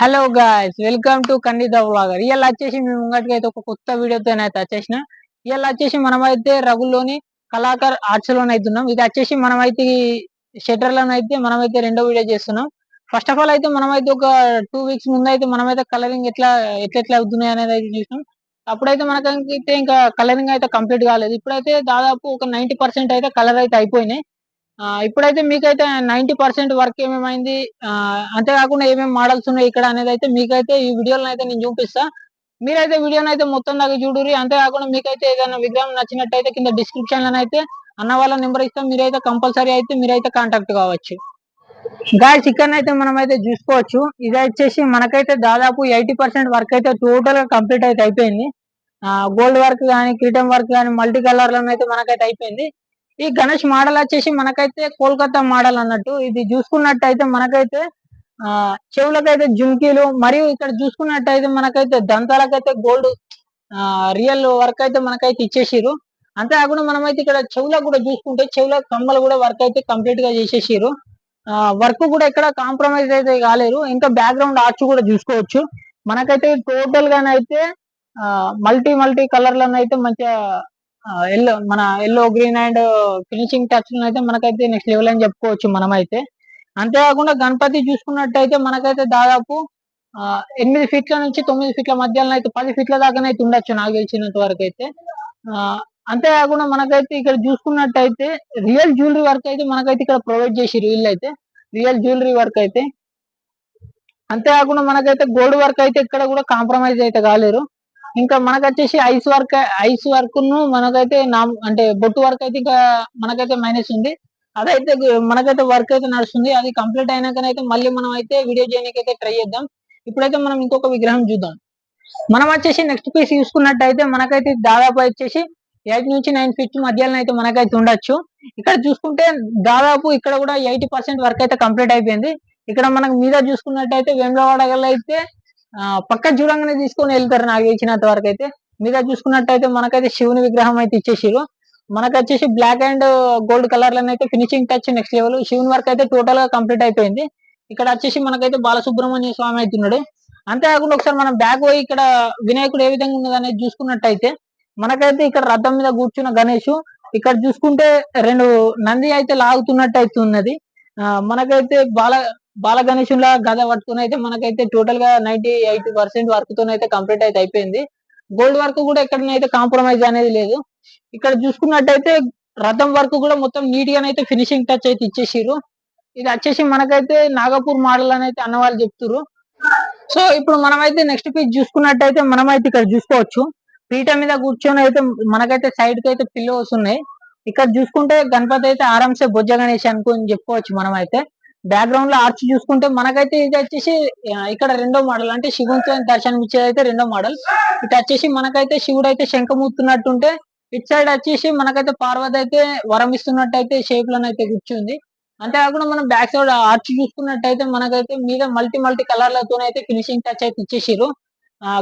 Hello guys, welcome to కండిత vlogger. ఇవాళ వచ్చేసి మేము ముంగటికి అయితే ఒక కొత్త వీడియోతో అయితే వచ్చేసిన. ఇవాళ వచ్చేసి మనమైతే రఘులోని కళాకార్ ఆర్ట్స్ లోనే అవుతున్నాం. ఇది వచ్చేసి మనమైతే షటర్ లోనే అయితే మనమైతే రెండో వీడియో చేస్తున్నాం. ఫస్ట్ ఆఫ్ ఆల్ అయితే మనమైతే ఒక 2 వీక్స్ ముందు అయితే మనమైతే కలరింగ్ ఎట్లా అవుతున్నాయి అనేది అయితే చూసినాం. అప్పుడైతే మనకైతే ఇంకా కలరింగ్ అయితే కంప్లీట్ కాలేదు. ఇప్పుడైతే దాదాపు ఒక 90% అయితే కలర్ అయితే అయిపోయినాయి. ఇప్పుడైతే మీకైతే 90% వర్క్ ఏమేమైంది, అంతేకాకుండా ఏమేమి మోడల్స్ ఉన్నాయి ఇక్కడ అనేది అయితే మీకైతే ఈ వీడియోలో అయితే నేను చూపిస్తా. మీరైతే వీడియోని అయితే మొత్తం దాకా చూడుర్రి. అంతేకాకుండా మీకైతే ఏదైనా విగ్రహం నచ్చినట్టయితే కింద డిస్క్రిప్షన్ లో అయితే అన్న వాళ్ళ నెంబర్ ఇస్తాం. మీరైతే కంపల్సరీ అయితే మీరైతే కాంటాక్ట్ కావచ్చు. గాయస్, ఇక్కడ అయితే మనం అయితే చూసుకోవచ్చు. ఇది వచ్చేసి మనకైతే దాదాపు 80% వర్క్ అయితే టోటల్ గా కంప్లీట్ అయితే అయిపోయింది. గోల్డ్ వర్క్ కానీ, క్రీటం వర్క్ కానీ, మల్టీ కలర్ లో అయితే మనకైతే అయిపోయింది. ఈ గణేష్ మోడల్ వచ్చేసి మనకైతే కోల్కతా మోడల్ అన్నట్టు. ఇది చూసుకున్నట్టయితే మనకైతే చెవులకైతే జుంకీలు, మరియు ఇక్కడ చూసుకున్నట్టయితే మనకైతే దంతాలకైతే గోల్డ్ రియల్ వర్క్ అయితే మనకైతే ఇచ్చేసిరు. అంతేకాకుండా మనమైతే ఇక్కడ చెవులకు కూడా చూసుకుంటే చెవుల కమ్మలు కూడా వర్క్ అయితే కంప్లీట్ గా చేసేసిరు. వర్క్ కూడా ఎక్కడ కాంప్రమైజ్ అయితే కాలేరు. ఇంకా బ్యాక్గ్రౌండ్ ఆర్చ్ కూడా చూసుకోవచ్చు. మనకైతే టోటల్ గానైతే మల్టీ మల్టీ కలర్ అయితే మంచిగా yellow green and finishing touch అయితే మనకైతే నెక్స్ట్ లెవెల్ అని చెప్పుకోవచ్చు మనమైతే. అంతేకాకుండా గణపతి చూసుకున్నట్టయితే మనకైతే దాదాపు 8 ఫీట్ల నుంచి 9 ఫీట్ల మధ్యలో అయితే 10 ఫీట్ల దాకానైతే ఉండొచ్చు నాకు తెలిసినంత వరకు అయితే. అంతేకాకుండా మనకైతే ఇక్కడ చూసుకున్నట్టయితే రియల్ జ్యువెలరీ వర్క్ అయితే మనకైతే ఇక్కడ ప్రొవైడ్ చేసి వీళ్ళైతే రియల్ జ్యువెలరీ వర్క్ అయితే. అంతేకాకుండా మనకైతే గోల్డ్ వర్క్ అయితే ఇక్కడ కూడా కాంప్రమైజ్ అయితే కాలేరు. ఇంకా మనకు వచ్చేసి ఐస్ వర్క్ ను మనకైతే అంటే బొట్టు వర్క్ అయితే ఇంకా మనకైతే మైనస్ ఉంది. అదైతే మనకైతే వర్క్ అయితే నడుస్తుంది. అది కంప్లీట్ అయినాకనైతే మళ్ళీ మనం అయితే వీడియో చేయడానికి అయితే ట్రై చేద్దాం. ఇప్పుడైతే మనం ఇంకొక విగ్రహం చూద్దాం. మనం వచ్చేసి నెక్స్ట్ పీస్ చూసుకున్నట్టయితే మనకైతే దాదాపు వచ్చేసి 8 నుంచి 9 ఫీట్ మధ్యలో అయితే మనకైతే ఉండొచ్చు. ఇక్కడ చూసుకుంటే దాదాపు ఇక్కడ కూడా 80% వర్క్ అయితే కంప్లీట్ అయిపోయింది. ఇక్కడ మనకు మీద చూసుకున్నట్టయితే వేములవాడ అయితే పక్క చూడంగానే తీసుకొని వెళ్తారు నాకు తెలిసినంత వరకు అయితే. మీద చూసుకున్నట్టయితే మనకైతే శివుని విగ్రహం అయితే ఇచ్చేసిరు. మనకు వచ్చేసి బ్లాక్ అండ్ గోల్డ్ కలర్ లో అయితే ఫినిషింగ్ టచ్ నెక్స్ట్ లెవెల్. శివుని వర్క్ అయితే టోటల్ గా కంప్లీట్ అయిపోయింది. ఇక్కడ వచ్చేసి మనకైతే బాలసుబ్రహ్మణ్య స్వామి అవుతున్నాడు. అంతేకాకుండా ఒకసారి మనం బ్యాక్ పోయి ఇక్కడ వినాయకుడు ఏ విధంగా ఉన్నది అనేది చూసుకున్నట్టయితే మనకైతే ఇక్కడ రథం మీద కూర్చున్న గణేష్. ఇక్కడ చూసుకుంటే 2 నంది అయితే లాగుతున్నట్టు అయితే ఉన్నది. మనకైతే బాల గణేశుల గద పట్టుకుని అయితే మనకైతే టోటల్ గా 98% వర్క్ తోనైతే కంప్లీట్ అయితే అయిపోయింది. గోల్డ్ వర్క్ కూడా ఎక్కడనైతే కాంప్రమైజ్ అనేది లేదు. ఇక్కడ చూసుకున్నట్టయితే రథం వర్క్ కూడా మొత్తం నీట్ గానైతే ఫినిషింగ్ టచ్ అయితే ఇచ్చేసిరు. ఇది వచ్చేసి మనకైతే నాగపూర్ మోడల్ అని అయితే అన్నవాళ్ళు చెప్తున్నారు. సో ఇప్పుడు మనమైతే నెక్స్ట్ పీస్ చూసుకున్నట్టయితే మనమైతే ఇక్కడ చూసుకోవచ్చు. పీట మీద కూర్చొని అయితే మనకైతే సైడ్ కి అయితే పిల్లోస్ ఉన్నాయి. ఇక్కడ చూసుకుంటే గణపతి అయితే ఆరాంసే బొజ్జ గణేష్ అనుకుని చెప్పుకోవచ్చు మనమైతే. బ్యాక్గ్రౌండ్ లో ఆర్చ్ చూసుకుంటే మనకైతే ఇది వచ్చేసి ఇక్కడ రెండో మోడల్, అంటే శివునితో దర్శనం ఇచ్చేది అయితే రెండో మోడల్. ఇటు వచ్చేసి మనకైతే శివుడు అయితే శంఖమూతున్నట్టుంటే ఇటు సైడ్ వచ్చేసి మనకైతే పార్వతి అయితే వరం ఇస్తున్నట్టు అయితే షేప్ లోనైతే కూర్చుంది. అంతేకాకుండా మనం బ్యాక్ సైడ్ ఆర్చ్ చూసుకున్నట్టయితే మనకైతే మీద మల్టీ కలర్లతోనైతే ఫినిషింగ్ టచ్ అయితే ఇచ్చేసారు.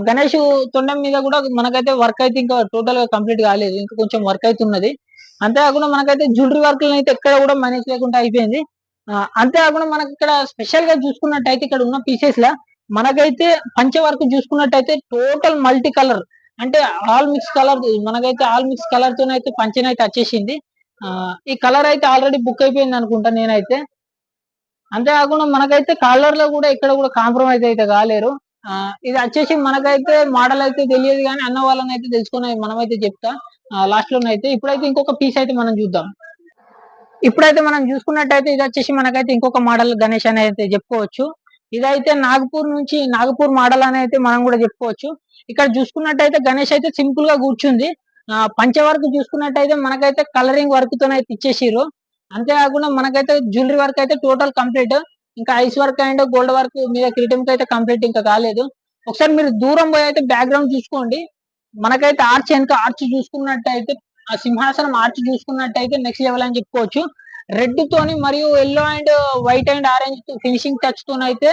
గణేష్ తొండం మీద కూడా మనకైతే వర్క్ అయితే ఇంకా టోటల్ గా కంప్లీట్ కాలేదు, ఇంకా కొంచెం వర్క్ అయితే ఉన్నది. అంతేకాకుండా మనకైతే జ్యువెలరీ వర్క్ అయితే ఎక్కడ కూడా మైనస్ లేకుండా అయిపోయింది. అంతేకాకుండా మనకి ఇక్కడ స్పెషల్ గా చూసుకున్నట్టయితే ఇక్కడ ఉన్న పీసెస్ లా మనకైతే పంచ వర్క్ చూసుకున్నట్టయితే టోటల్ మల్టీ కలర్, అంటే ఆల్ మిక్స్ కలర్, మనకైతే ఆల్ మిక్స్ కలర్ తోనైతే పంచనైతే వచ్చేసింది. ఈ కలర్ అయితే ఆల్రెడీ బుక్ అయిపోయింది అనుకుంటా నేనైతే. అంతేకాకుండా మనకైతే కలర్ లో కూడా ఇక్కడ కూడా కాంప్రమైజ్ అయితే కాలేరు. ఇది వచ్చేసి మనకైతే మోడల్ అయితే తెలియదు కానీ అన్న వాళ్ళని అయితే తెలుసుకుని మనమైతే చెప్తా లాస్ట్ లోనైతే. ఇప్పుడైతే ఇంకొక పీస్ అయితే మనం చూద్దాం. ఇప్పుడైతే మనం చూసుకున్నట్టయితే ఇది వచ్చేసి మనకైతే ఇంకొక మోడల్ గణేష్ అని అయితే చెప్పుకోవచ్చు. ఇదైతే నాగపూర్ మోడల్ అని అయితే మనం కూడా చెప్పుకోవచ్చు. ఇక్కడ చూసుకున్నట్టయితే గణేష్ అయితే సింపుల్ గా కూర్చుంది. పంచ వర్క్ చూసుకున్నట్టయితే మనకైతే కలరింగ్ వర్క్ తోనైతే ఇచ్చేసిరు. అంతేకాకుండా మనకైతే జ్యువెలరీ వర్క్ అయితే టోటల్ కంప్లీట్. ఇంకా ice work and gold work మీద కిరీటం అయితే కంప్లీట్ ఇంకా కాలేదు. ఒకసారి మీరు దూరం పోయి అయితే బ్యాక్గ్రౌండ్ చూసుకోండి. మనకైతే వెనక ఆర్చ్ చూసుకున్నట్టయితే ఆ సింహాసనం ఆర్చ్ చూసుకున్నట్టయితే నెక్స్ట్ లెవెల్ అని చెప్పుకోవచ్చు. రెడ్ తోని మరియు yellow and white and orange finishing touch తోని అయితే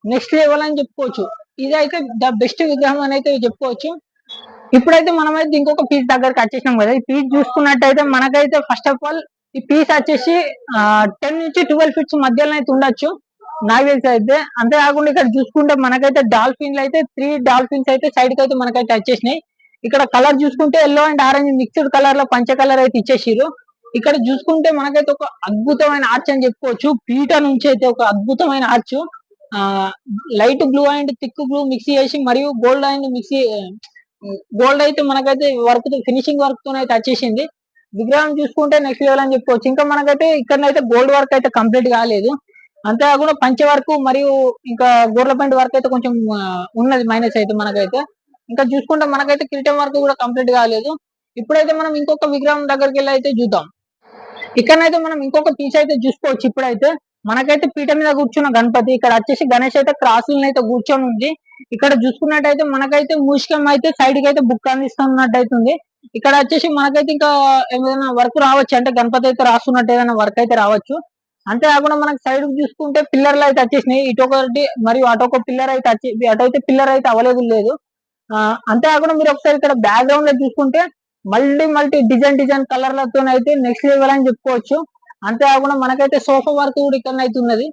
నెక్స్ట్ లెవెల్ అని చెప్పుకోవచ్చు. ఇదైతే ద బెస్ట్ విగ్రహం అని అయితే చెప్పుకోవచ్చు. ఇప్పుడైతే మనమైతే ఇంకొక పీస్ దగ్గరకు వచ్చేసినాం కదా. ఈ పీస్ చూసుకున్నట్టయితే మనకైతే ఫస్ట్ ఆఫ్ ఆల్ ఈ పీస్ వచ్చేసి 10 నుంచి 12 ఫీట్స్ మధ్యలో అయితే ఉండొచ్చు. నాకు తెలిసి అయితే. అంతేకాకుండా ఇక్కడ చూసుకుంటే మనకైతే డాల్ఫిన్లు అయితే 3 డాల్ఫిన్స్ అయితే సైడ్ కి అయితే మనకైతే వచ్చేసినాయి. ఇక్కడ కలర్ చూసుకుంటే yellow and orange mixed colour లో పంచ కలర్ అయితే ఇచ్చేసిరు. ఇక్కడ చూసుకుంటే మనకైతే ఒక అద్భుతమైన ఆర్చ్ అని చెప్పుకోవచ్చు. పీట నుంచి అయితే ఒక అద్భుతమైన ఆర్చ్. ఆ light blue and thick blue mix చేసి మరియు గోల్డ్ అండ్ గోల్డ్ అయితే మనకైతే వర్క్ ఫినిషింగ్ వర్క్ తో అయితే వచ్చేసింది. విగ్రహం చూసుకుంటే నెక్స్ట్ లెవెల్ అని చెప్పుకోవచ్చు. ఇంకా మనకైతే ఇక్కడనైతే గోల్డ్ వర్క్ అయితే కంప్లీట్ కాలేదు. అంతేకాకుండా పంచ వర్క్ మరియు ఇంకా గోర్ల పెయింట్ వర్క్ అయితే కొంచెం ఉన్నది మైనస్ అయితే మనకైతే. ఇంకా చూసుకుంటే మనకైతే కిరీటం వర్క్ కూడా కంప్లీట్ కాలేదు. ఇప్పుడైతే మనం ఇంకొక విగ్రహం దగ్గరికి వెళ్ళి అయితే చూద్దాం. ఇక్కడనైతే మనం ఇంకొక పీస్ అయితే చూసుకోవచ్చు. ఇప్పుడైతే మనకైతే పీట మీద కూర్చున్న గణపతి, ఇక్కడ వచ్చేసి గణేష్ అయితే క్రాసులను అయితే కూర్చొని ఉంది. ఇక్కడ చూసుకున్నట్టయితే మనకైతే మూషికం అయితే సైడ్ కి అయితే బుక్ అందిస్తున్నట్టు అవుతుంది. ఇక్కడ వచ్చేసి మనకైతే ఇంకా ఏదైనా వర్క్ రావచ్చు, అంటే గణపతి అయితే రాస్తున్నట్టు ఏదైనా వర్క్ అయితే రావచ్చు. అంతేకాకుండా మనకి సైడ్ చూసుకుంటే పిల్లర్లు అయితే వచ్చేసినాయి. ఇటు ఒకటి మరియు అటొక పిల్లర్ అయితే అటైతే పిల్లర్ అయితే అవైలబుల్ లేదు. అంతేకాకుండా మీరు ఒకసారి ఇక్కడ బ్యాక్గ్రౌండ్ లో చూసుకుంటే మల్టీ డిజైన్ కలర్లతో అయితే నెక్స్ట్ లెవెల్ అని చెప్పుకోవచ్చు. అంతేకాకుండా మనకైతే సోఫా వర్క్ కూడా ఇక్కడ అయితే ఉన్నది.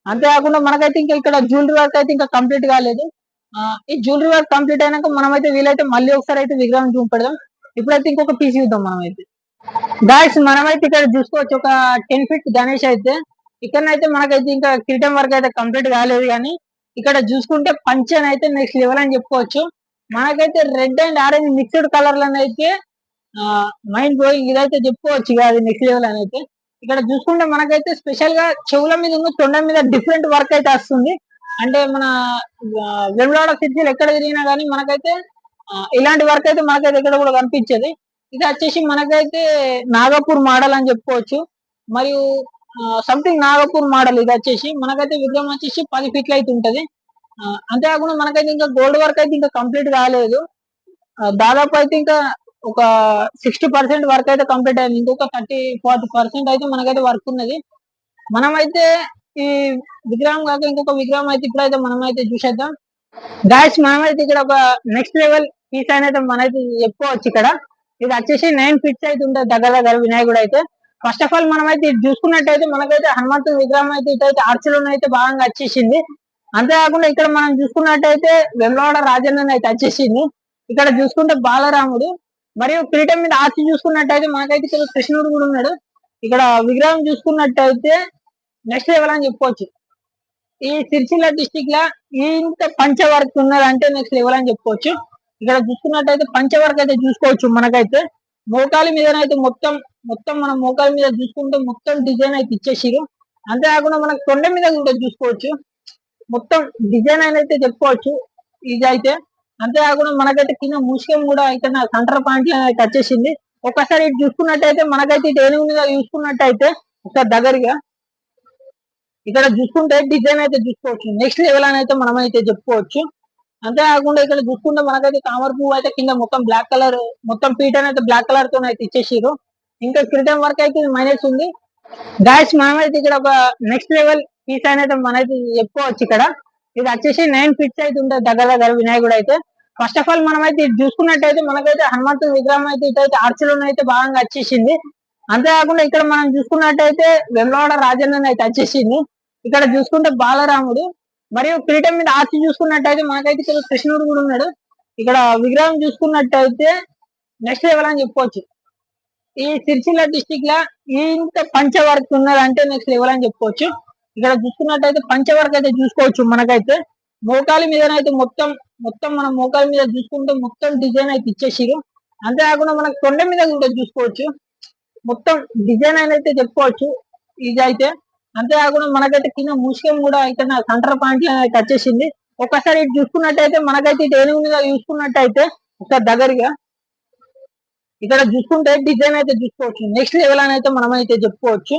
అంతేకాకుండా మనకైతే ఇంకా ఇక్కడ జ్యువెలరీ వర్క్ అయితే ఇంకా కంప్లీట్ కాలేదు. ఈ జ్యువెలరీ వర్క్ కంప్లీట్ అయినాక మనమైతే వీలైతే మళ్ళీ ఒకసారి అయితే విగ్రహం చూపెడదాం. ఇప్పుడైతే ఇంకొక పీస్ చూద్దాం మనమైతే. గాయస్ మనమైతే ఇక్కడ చూసుకోవచ్చు ఒక 10 ఫీట్ గణేష్ అయితే. ఇక్కడనైతే మనకైతే ఇంకా కిరీటం వర్క్ అయితే కంప్లీట్ కాలేదు, కానీ ఇక్కడ చూసుకుంటే పంచన్ అయితే నెక్స్ట్ లెవెల్ అని చెప్పుకోవచ్చు. మనకైతే రెడ్ అండ్ ఆరెంజ్ మిక్స్డ్ కలర్లను అయితే మైండ్ బ్లోయింగ్ ఇదైతే చెప్పుకోవచ్చు ఇక అది నెక్స్ట్ లెవెల్ అని అయితే. ఇక్కడ చూసుకుంటే మనకైతే స్పెషల్ గా చెవుల మీద ఉన్న తొండ మీద డిఫరెంట్ వర్క్ అయితే వస్తుంది. అంటే మన వెమ్లవాడ సిటీలు ఎక్కడ తిరిగినా కానీ మనకైతే ఇలాంటి వర్క్ అయితే మనకైతే ఎక్కడ కూడా కనిపించేది. ఇది వచ్చేసి మనకైతే నాగపూర్ మోడల్ అని చెప్పుకోవచ్చు. మరియు సంథింగ్ నాగపూర్ మోడల్ ఇది వచ్చేసి మనకైతే విగ్రహం వచ్చేసి 10 ఫీట్లు అయితే ఉంటది. అంతేకాకుండా మనకైతే ఇంకా గోల్డ్ వర్క్ అయితే ఇంకా కంప్లీట్ కాలేదు. దాదాపు అయితే ఇంకా ఒక 60% వర్క్ అయితే కంప్లీట్ అయింది. ఇంకొక 30-40% అయితే మనకైతే వర్క్ ఉన్నది. మనమైతే ఈ విగ్రహం కాక ఇంకొక విగ్రహం అయితే ఇప్పుడైతే మనమైతే చూసేద్దాం. గాయస్ మనమైతే ఇక్కడ ఒక నెక్స్ట్ లెవెల్ పీస్ అనేది మనైతే చెప్పుకోవచ్చు. ఇక్కడ ఇది వచ్చేసి 9 ఫీట్స్ అయితే ఉంటుంది దగ్గర వినాయకుడు అయితే. ఫస్ట్ ఆఫ్ ఆల్ మనమైతే ఇది చూసుకున్నట్టయితే మనకైతే హనుమంతుడి విగ్రహం అయితే ఇటైతే ఆర్చలోనే అయితే భాగంగా వచ్చేసింది. అంతేకాకుండా ఇక్కడ మనం చూసుకున్నట్టయితే వెమ్లవాడ రాజన్న అయితే వచ్చేసింది. ఇక్కడ చూసుకుంటే బాలరాముడు మరియు కిరీటం మీద ఆర్చి చూసుకున్నట్టయితే మనకైతే ఇక్కడ కృష్ణుడు కూడా ఉన్నాడు. ఇక్కడ విగ్రహం చూసుకున్నట్టయితే నెక్స్ట్ లెవెల్ అని చెప్పుకోవచ్చు. ఈ సిరిసిల్ల డిస్టిక్ లా ఇంత పంచ వర్క్ ఉన్నదంటే నెక్స్ట్ లెవెల్ అని చెప్పుకోవచ్చు. ఇక్కడ చూసుకున్నట్టయితే పంచ వర్క్ అయితే చూసుకోవచ్చు. మనకైతే మోకాలి మీదనైతే మొత్తం మనం మోకాలి మీద చూసుకుంటే మొత్తం డిజైన్ అయితే ఇచ్చేసిరు. అంతేకాకుండా మనకు తొండ మీద కూడా చూసుకోవచ్చు. మొత్తం డిజైన్ అయితే చెప్పుకోవచ్చు ఇది అయితే. అంతేకాకుండా మనకైతే కింద మూసికం కూడా అయితే సెంటర్ పాయింట్ అయితే వచ్చేసింది. ఒకసారి ఇటు చూసుకున్నట్టయితే మనకైతే ఇటు ఏనుగు మీద చూసుకున్నట్టయితే ఒకసారి దగ్గరగా ఇక్కడ చూసుకుంటే డిజైన్ అయితే చూసుకోవచ్చు. నెక్స్ట్ లెవెల్ అని అయితే మనం అయితే చెప్పుకోవచ్చు. అంతేకాకుండా ఇక్కడ చూసుకుంటే మనకైతే తామర పువ్వు అయితే కింద మొత్తం బ్లాక్ కలర్, మొత్తం పీటర్ అయితే బ్లాక్ కలర్ తో అయితే ఇచ్చేసారు. ఇంకా కిరీటం వర్క్ అయితే మైనస్ ఉంది. గాయస్ మనమైతే ఇక్కడ ఒక నెక్స్ట్ లెవెల్ పీస్ అనేది మనైతే చెప్పుకోవచ్చు. ఇక్కడ ఇది వచ్చేసి 9 ఫీట్స్ అయితే ఉంటుంది దగ్గర వినాయకుడు అయితే. ఫస్ట్ ఆఫ్ ఆల్ మనమైతే ఇది చూసుకున్నట్టయితే మనకైతే హనుమంతుడి విగ్రహం అయితే ఇటైతే ఆర్చలోనే అయితే భాగంగా వచ్చేసింది. అంతేకాకుండా ఇక్కడ మనం చూసుకున్నట్టయితే వెమ్లవాడ రాజన్న అయితే వచ్చేసింది. ఇక్కడ చూసుకుంటే బాలరాముడు మరియు కిరీటం మీద ఆర్చి చూసుకున్నట్టయితే మనకైతే ఇక్కడ కృష్ణుడు కూడా ఉన్నాడు. ఇక్కడ విగ్రహం చూసుకున్నట్టయితే నెక్స్ట్ లెవెల్ అని చెప్పుకోవచ్చు. ఈ సిరిసిల్ల డిస్టిక్ లా ఇంత పంచ వర్క్ ఉన్నదంటే నెక్స్ట్ లెవెల్ అని చెప్పుకోవచ్చు. ఇక్కడ చూసుకున్నట్టయితే పంచ వర్క్ అయితే చూసుకోవచ్చు. మనకైతే మోకాలి మీదనైతే మొత్తం మనం మోకాలి మీద చూసుకుంటే మొత్తం డిజైన్ అయితే ఇచ్చేసిరు. అంతేకాకుండా మనకు తొండ మీద కూడా చూసుకోవచ్చు. మొత్తం డిజైన్ అయితే చెప్పుకోవచ్చు ఇది అయితే. అంతేకాకుండా మనకైతే కింద మూసికం కూడా అయితే సెంటర్ పాయింట్ అయితే వచ్చేసింది. ఒకసారి ఇటు చూసుకున్నట్టయితే మనకైతే ఇటు ఏనుగు మీద చూసుకున్నట్టయితే ఒకసారి దగ్గరగా ఇక్కడ చూసుకుంటే డిజైన్ అయితే చూసుకోవచ్చు. నెక్స్ట్ లెవెల్ అని అయితే మనం అయితే చెప్పుకోవచ్చు.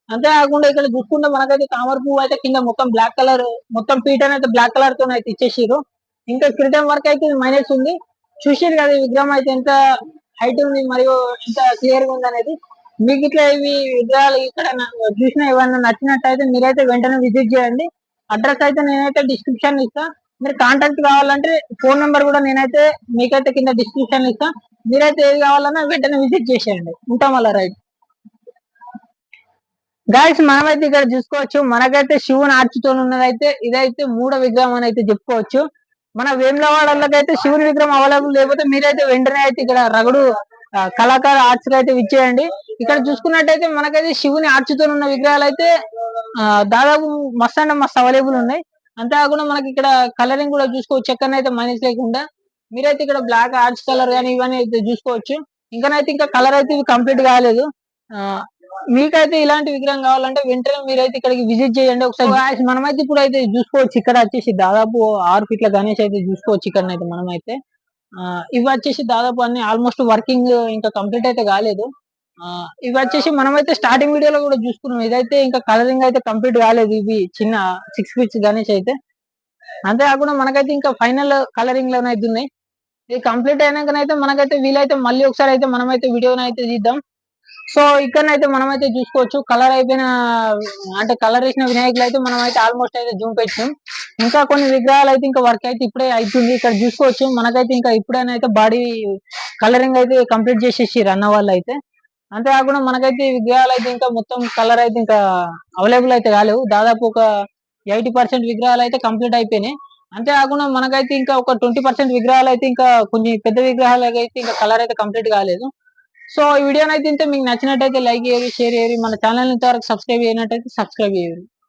అంతేకాకుండా ఇక్కడ చూసుకుంటే మనకైతే తామర పువ్వు అయితే కింద మొత్తం బ్లాక్ కలర్, మొత్తం పీటర్ అయితే బ్లాక్ కలర్ తో అయితే ఇచ్చేసారు. ఇంకా కిరీటం వర్క్ అయితే మైనస్ ఉంది. చూసారు కదా ఈ విగ్రహం అయితే ఎంత హైట్ ఉంది మరియు ఎంత క్లియర్ గా ఉంది అనేది. మీకు ఇట్లా ఇవి విగ్రహాలు ఇక్కడ చూసిన ఏమన్నా నచ్చినట్టయితే మీరైతే వెంటనే విజిట్ చేయండి. అడ్రస్ అయితే నేనైతే డిస్క్రిప్షన్ ఇస్తా. మీరు కాంటాక్ట్ కావాలంటే ఫోన్ నెంబర్ కూడా నేనైతే మీకైతే కింద డిస్క్రిప్షన్ ఇస్తా. మీరైతే ఏది కావాలన్నా వెంటనే విజిట్ చేసేయండి. ఉంటాం అలా రైట్. గాయస్ మనమైతే ఇక్కడ చూసుకోవచ్చు, మనకైతే శివుని ఆర్చితో ఉన్నదైతే ఇదైతే మూడో విగ్రహం అని అయితే చెప్పుకోవచ్చు. మన వేములవాడలకైతే శివుని విగ్రహం అవైలబుల్ లేకపోతే మీరైతే వెంటనే అయితే ఇక్కడ రగుడు కళాకార ఆర్ట్స్ అయితే విచ్చేయండి. ఇక్కడ చూసుకున్నట్టయితే మనకైతే శివుని ఆర్చితో ఉన్న విగ్రహాలు అయితే దాదాపు మస్తు అంటే మస్తు అవైలబుల్ ఉన్నాయి. అంతేకాకుండా మనకి ఇక్కడ కలరింగ్ కూడా చూసుకోవచ్చు, ఎక్కడనైతే మైనస్ లేకుండా. మీరైతే ఇక్కడ బ్లాక్ ఆర్చ్ కలర్ కానీ ఇవన్నీ అయితే చూసుకోవచ్చు. ఇంకానైతే ఇంకా కలర్ అయితే ఇది కంప్లీట్ కాలేదు. ఆ మీకైతే ఇలాంటి విగ్రహం కావాలంటే వెంటనే మీరైతే ఇక్కడికి విజిట్ చేయండి ఒకసారి. మనమైతే ఇప్పుడు అయితే చూసుకోవచ్చు, ఇక్కడ వచ్చేసి దాదాపు 6 ఫీట్ల గణేష్ అయితే చూసుకోవచ్చు. ఇక్కడ మనమైతే ఇవి వచ్చేసి దాదాపు అన్ని ఆల్మోస్ట్ వర్కింగ్ ఇంకా కంప్లీట్ అయితే కాలేదు. ఇవి వచ్చేసి మనమైతే స్టార్టింగ్ వీడియోలో కూడా చూసుకున్నాం. ఇదైతే ఇంకా కలరింగ్ అయితే కంప్లీట్ కాలేదు. ఇవి చిన్న 6 ఫీట్స్ గణేష్ అయితే. అంతేకాకుండా మనకైతే ఇంకా ఫైనల్ కలరింగ్ లోనే అయితే ఉన్నాయి. ఇది కంప్లీట్ అయినాకనైతే మనకైతే వీలైతే మళ్ళీ ఒకసారి అయితే మనమైతే వీడియోని అయితే తీద్దాం. సో ఇక్కడనైతే మనమైతే చూసుకోవచ్చు, కలర్ అయిపోయిన అంటే కలర్ వేసిన వినాయకులు అయితే మనమైతే ఆల్మోస్ట్ అయితే జూమ్ పెట్టినాం. ఇంకా కొన్ని విగ్రహాలు అయితే ఇంకా వర్క్ అయితే ఇప్పుడే అవుతుంది. ఇక్కడ చూసుకోవచ్చు మనకైతే ఇంకా ఇప్పుడైనా అయితే బాడీ కలరింగ్ అయితే కంప్లీట్ చేసేసి అన్న వాళ్ళు అయితే. అంతేకాకుండా మనకైతే ఈ విగ్రహాలు అయితే ఇంకా మొత్తం కలర్ అయితే ఇంకా అవైలబుల్ అయితే కాలేవు. దాదాపు ఒక 80% విగ్రహాలు అయితే కంప్లీట్ అయిపోయినాయి. అంతేకాకుండా మనకైతే ఇంకా ఒక 20% విగ్రహాలు అయితే ఇంకా కొన్ని పెద్ద విగ్రహాలు అయితే ఇంకా కలర్ అయితే కంప్లీట్ కాలేదు. సో ఈ వీడియోనైతే ఇంత మీకు నచ్చినట్టయితే లైక్ చేయండి, షేర్ చేయండి. మన ఛానల్ ఇంతవరకు సబ్స్క్రైబ్ చేయనట్టయితే సబ్స్క్రైబ్ చేయండి.